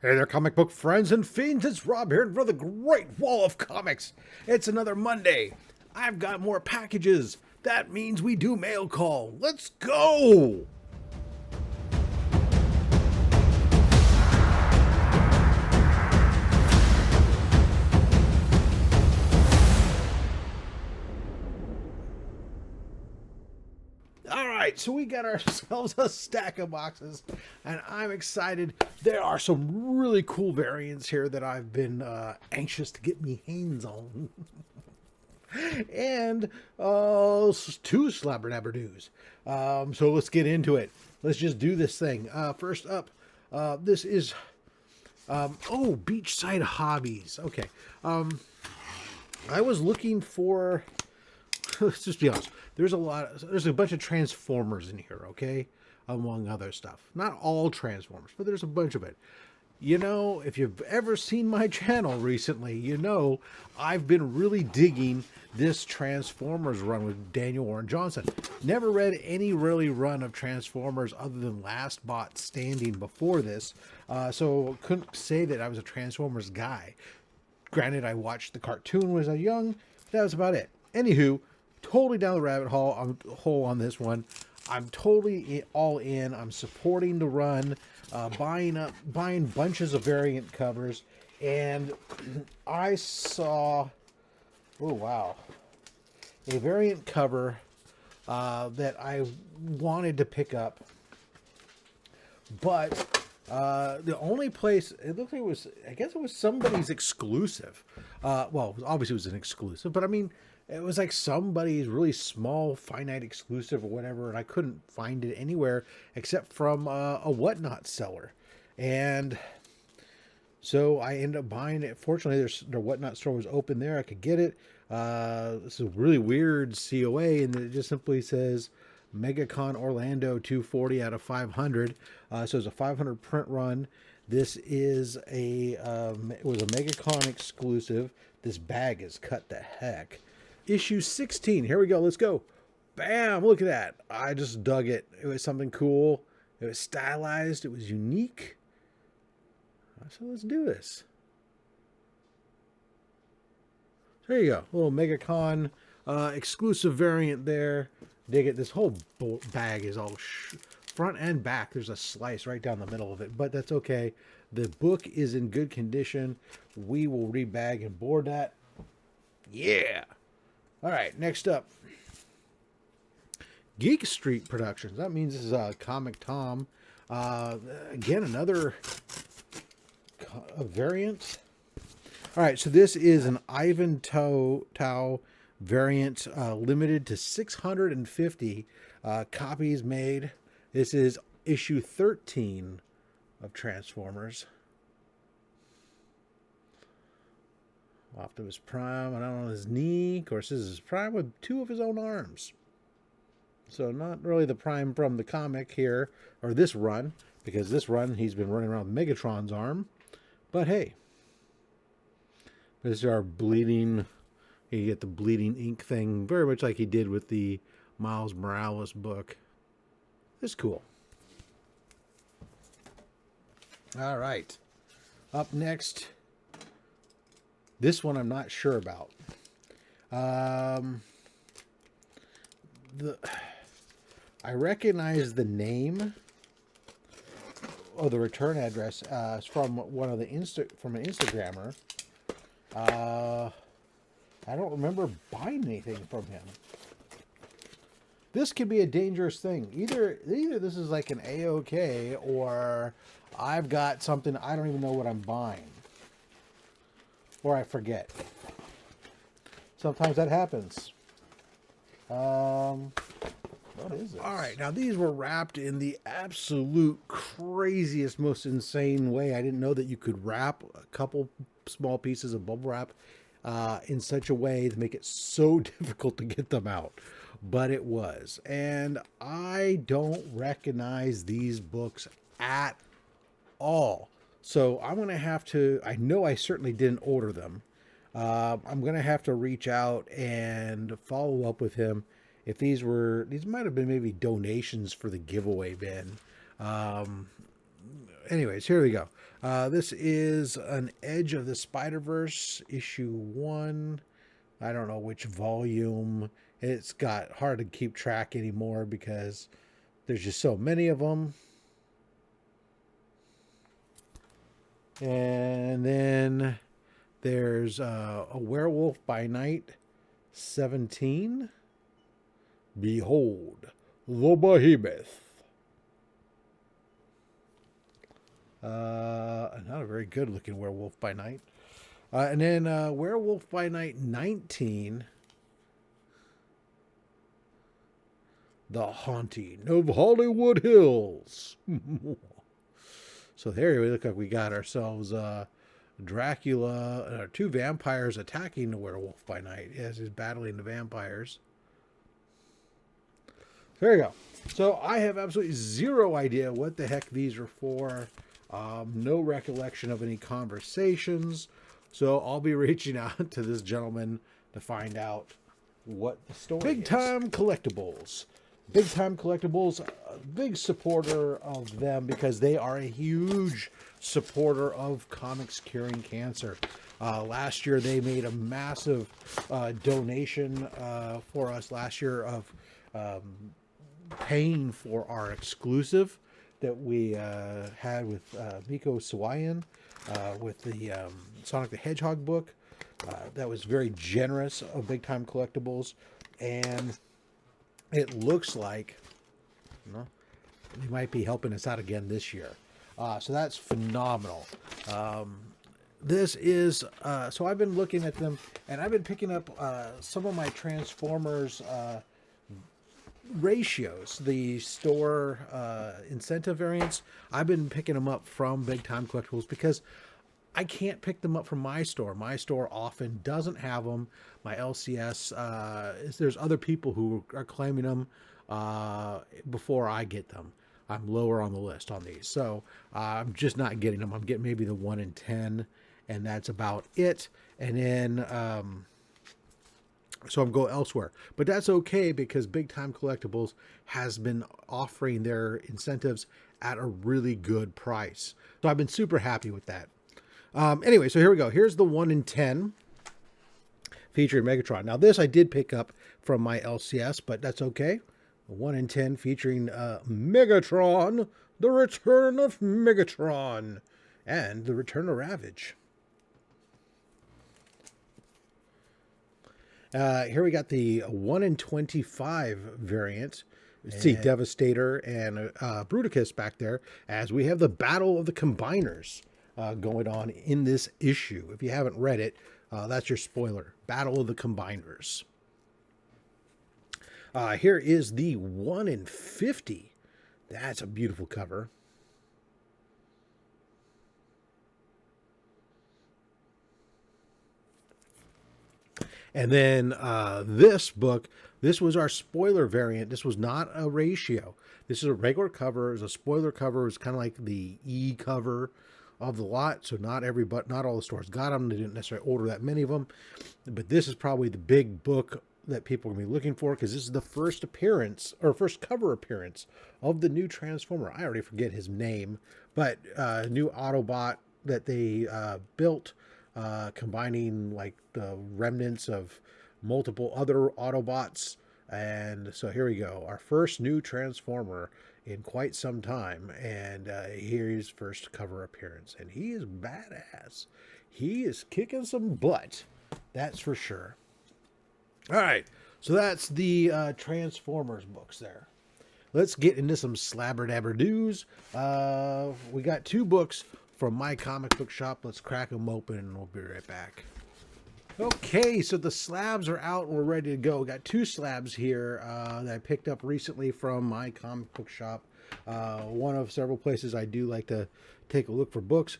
Hey there, comic book friends and fiends. It's Rob here for the Great Wall of Comics. It's another Monday. I've got more packages. That means we do mail call. Let's go! All right, so we got ourselves a stack of boxes, and I'm excited. There are some really cool variants here that I've been anxious to get me hands on. And two slabberdaberdoos. So let's get into it. Let's just do this thing. First up, this is beachside hobbies. Okay. I was looking for. Let's just be honest. There's a bunch of Transformers in here. Okay, among other stuff. Not all Transformers, but there's a bunch of it. You know, if you've ever seen my channel recently, you know I've been really digging this Transformers run with Daniel Warren Johnson. Never read any really run of Transformers other than Last.Standing before this, so couldn't say that I was a Transformers guy. Granted, I watched the cartoon when I was young. That was about it. Anywho, totally down the rabbit hole on this one. I'm totally all in. I'm supporting the run, buying bunches of variant covers, and I saw, oh wow, a variant cover that I wanted to pick up, but the only place it looked like it was, I guess it was somebody's exclusive. Well, obviously it was an exclusive, but I mean, it was like somebody's really small, finite exclusive or whatever, and I couldn't find it anywhere except from a Whatnot seller. And so I ended up buying it. Fortunately, their Whatnot store was open there. I could get it. This is a really weird COA, and it just simply says MegaCon Orlando 240 out of 500. So it's a 500 print run. This is it was a MegaCon exclusive. This bag is cut to heck. Issue 16. Here we go. Let's go. Bam. Look at that. I just dug it. It was something cool. It was stylized. It was unique. So let's do this. There you go. A little MegaCon exclusive variant there. Dig it. This whole bag is all front and back. There's a slice right down the middle of it, but that's okay. The book is in good condition. We will rebag and board that. Yeah. All right, next up, Geek Street Productions. That means this is Comic Tom. Again, another variant. All right, so this is an Ivan Tao variant, limited to 650 copies made. This is issue 13 of Transformers. Optimus Prime, I don't know, his knee. Of course, this is Prime with two of his own arms. So not really the Prime from the comic here, or this run, because this run he's been running around with Megatron's arm. But hey, this is our bleeding, you get the bleeding ink thing, very much like he did with the Miles Morales book. It's cool. All right. Up next, this one I'm not sure about. I recognize the name or the return address from one of the from an Instagrammer. I don't remember buying anything from him. This could be a dangerous thing. Either this is like an A-OK, or I've got something I don't even know what I'm buying. Or I forget. Sometimes that happens. What is this? All right, now these were wrapped in the absolute craziest, most insane way. I didn't know that you could wrap a couple small pieces of bubble wrap in such a way to make it so difficult to get them out. But it was. And I don't recognize these books at all. So I'm going to have to, I know I certainly didn't order them. I'm going to have to reach out and follow up with him. If these might have been maybe donations for the giveaway bin. anyways, here we go. This is an Edge of the Spider-Verse issue 1. I don't know which volume. It's got hard to keep track anymore because there's just so many of them. And then there's a Werewolf by Night 17. Behold, the Behemoth. Not a very good looking Werewolf by Night. And then Werewolf by Night 19. The Haunting of Hollywood Hills. So there we look like we got ourselves Dracula, 2 vampires attacking the Werewolf by Night as he's battling the vampires. There you go. So I have absolutely zero idea what the heck these are for. No recollection of any conversations. So I'll be reaching out to this gentleman to find out what the story is. Big Time Collectibles. Big Time Collectibles, a big supporter of them because they are a huge supporter of comics curing cancer. Last year they made a massive donation for us last year of paying for our exclusive that we had with Miko Sawayan with the Sonic the Hedgehog book. That was very generous of Big Time Collectibles, and it looks like they might be helping us out again this year. So that's phenomenal. This is, so I've been looking at them, and I've been picking up some of my Transformers ratios, the store incentive variants. I've been picking them up from Big Time Collectibles because I can't pick them up from my store. My store often doesn't have them. My LCS, there's other people who are claiming them before I get them. I'm lower on the list on these. So I'm just not getting them. I'm getting maybe the 1 in 10, and that's about it. And then, so I'm going elsewhere. But that's okay because Big Time Collectibles has been offering their incentives at a really good price. So I've been super happy with that. Anyway, so here we go. Here's the 1 in 10 featuring Megatron. Now this I did pick up from my LCS, but that's okay. 1 in 10 featuring Megatron, the return of Megatron, and the return of Ravage. Here we got the 1 in 25 variant. See Devastator and Bruticus back there, as we have the Battle of the Combiners going on in this issue. If you haven't read it, that's your spoiler. Battle of the Combiners. Here is the 1 in 50. That's a beautiful cover. And then this book, this was our spoiler variant. This was not a ratio. This is a regular cover. It's a spoiler cover. It's kind of like the E cover of the lot. So not all the stores got them. They didn't necessarily order that many of them. But this is probably the big book that people are going to be looking for, because this is the first appearance, or first cover appearance, of the new Transformer. I already forget his name, but new Autobot that they built, combining like the remnants of multiple other Autobots. And so here we go, our first new Transformer in quite some time, and here's his first cover appearance, and he is badass. He is kicking some butt, that's for sure. All right, so that's the Transformers books there. Let's get into some slabber-dabber-doos. We got 2 books from my comic book shop. Let's crack them open and we'll be right back. Okay, so the slabs are out and we're ready to go. We got 2 slabs here that I picked up recently from my comic book shop. One of several places I do like to take a look for books.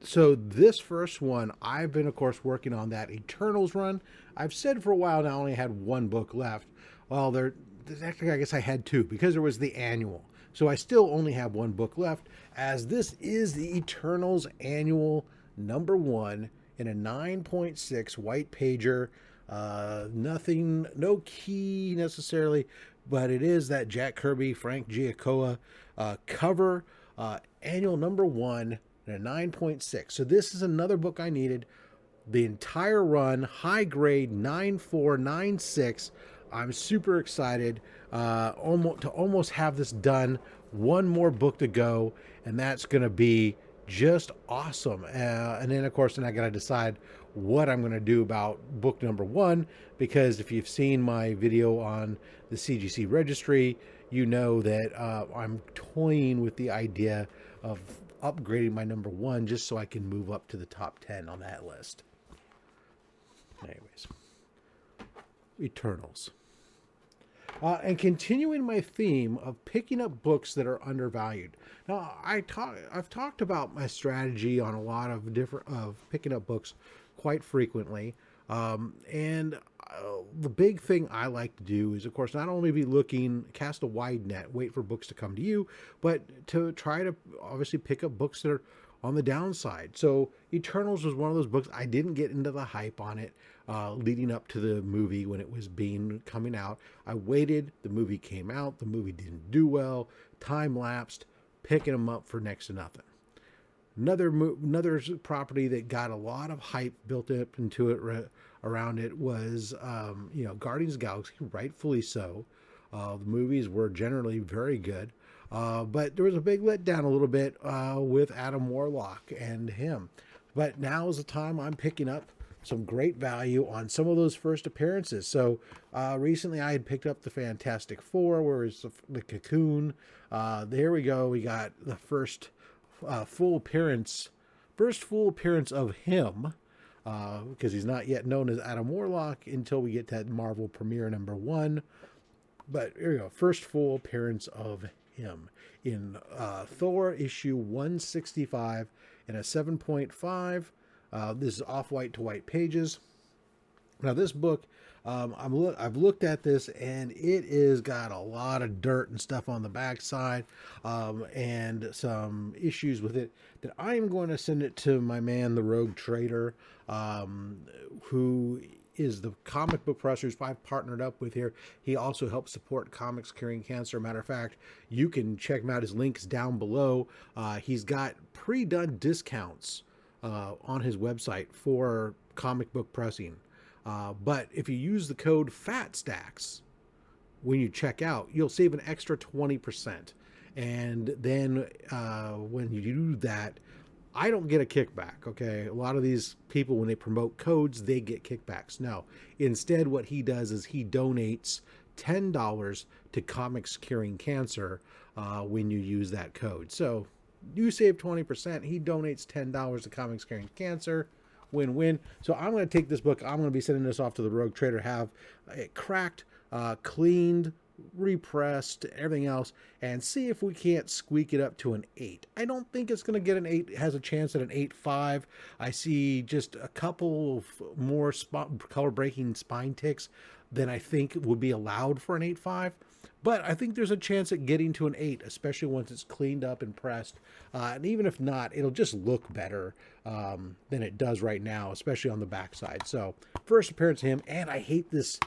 So this first one, I've been, of course, working on that Eternals run. I've said for a while now I only had 1 book left. Well, there's actually, I guess I had 2 because there was the annual. So I still only have 1 book left, as this is the Eternals annual #1 in a 9.6 white pager. Nothing, no key necessarily, but it is that Jack Kirby, Frank Giacoia cover. annual number 1 and a 9.6. So this is another book I needed. The entire run, high grade, 9.4, 9.6. I'm super excited to almost have this done. One more book to go, and that's going to be just awesome. And then, of course, I got to decide what I'm going to do about book number 1, because if you've seen my video on the CGC registry, you know that I'm toying with the idea of upgrading my number 1 just so I can move up to the top 10 on that list. Anyways, Eternals. And continuing my theme of picking up books that are undervalued. Now, I've talked about my strategy on a lot of picking up books quite frequently. And the big thing I like to do is, of course, not only cast a wide net, wait for books to come to you, but to try to obviously pick up books that are on the downside. So Eternals was one of those books. I didn't get into the hype on it leading up to the movie when it was coming out. I waited. The movie came out. The movie didn't do well. Time lapsed. Picking them up for next to nothing. Another property that got a lot of hype built up into it around it was Guardians of the Galaxy, rightfully so. The movies were generally very good. But there was a big letdown a little bit with Adam Warlock and him. But now is the time I'm picking up some great value on some of those first appearances. So recently I had picked up the Fantastic Four, where it's the Cocoon. There we go. We got the first full appearance of him, because he's not yet known as Adam Warlock until we get to that Marvel premiere number 1. But here we go. First full appearance of him in Thor issue 165 and a 7.5. This is off-white to white pages. Now this book, I've looked at this, and it is got a lot of dirt and stuff on the backside, and some issues with it that I'm going to send it to my man, the Rogue Trader, who is the comic book press who's I've partnered up with here. He also helps support Comics Curing Cancer. Matter of fact, you can check him out. His links down below. He's got pre-done discounts on his website for comic book pressing. But if you use the code FATSTAX when you check out, you'll save an extra 20%. And then when you do that, I don't get a kickback, okay? A lot of these people, when they promote codes, they get kickbacks. No. Instead, what he does is he donates $10 to Comics Curing Cancer when you use that code. So you save 20%. He donates $10 to Comics Curing Cancer. Win-win. So I'm going to take this book. I'm going to be sending this off to the Rogue Trader, have it cracked, cleaned, repressed, everything else, and see if we can't squeak it up to an 8. I don't think it's going to get an 8. It has a chance at an 8.5. I see just a couple of more color-breaking spine ticks than I think would be allowed for an 8.5. But I think there's a chance at getting to an 8, especially once it's cleaned up and pressed. And even if not, it'll just look better than it does right now, especially on the backside. So, first appearance of him, and I hate these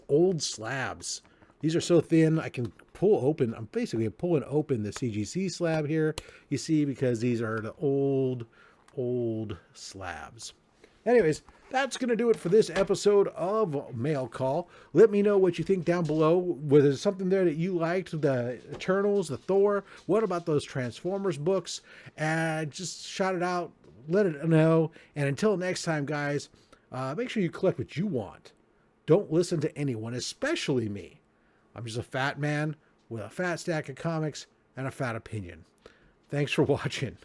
old slabs. These are so thin, I can pull open. I'm basically pulling open the CGC slab here, you see, because these are the old slabs. Anyways, that's going to do it for this episode of Mail Call. Let me know what you think down below. Was there something there that you liked? The Eternals, the Thor? What about those Transformers books? Just shout it out. Let it know. And until next time, guys, make sure you collect what you want. Don't listen to anyone, especially me. I'm just a fat man with a fat stack of comics and a fat opinion. Thanks for watching.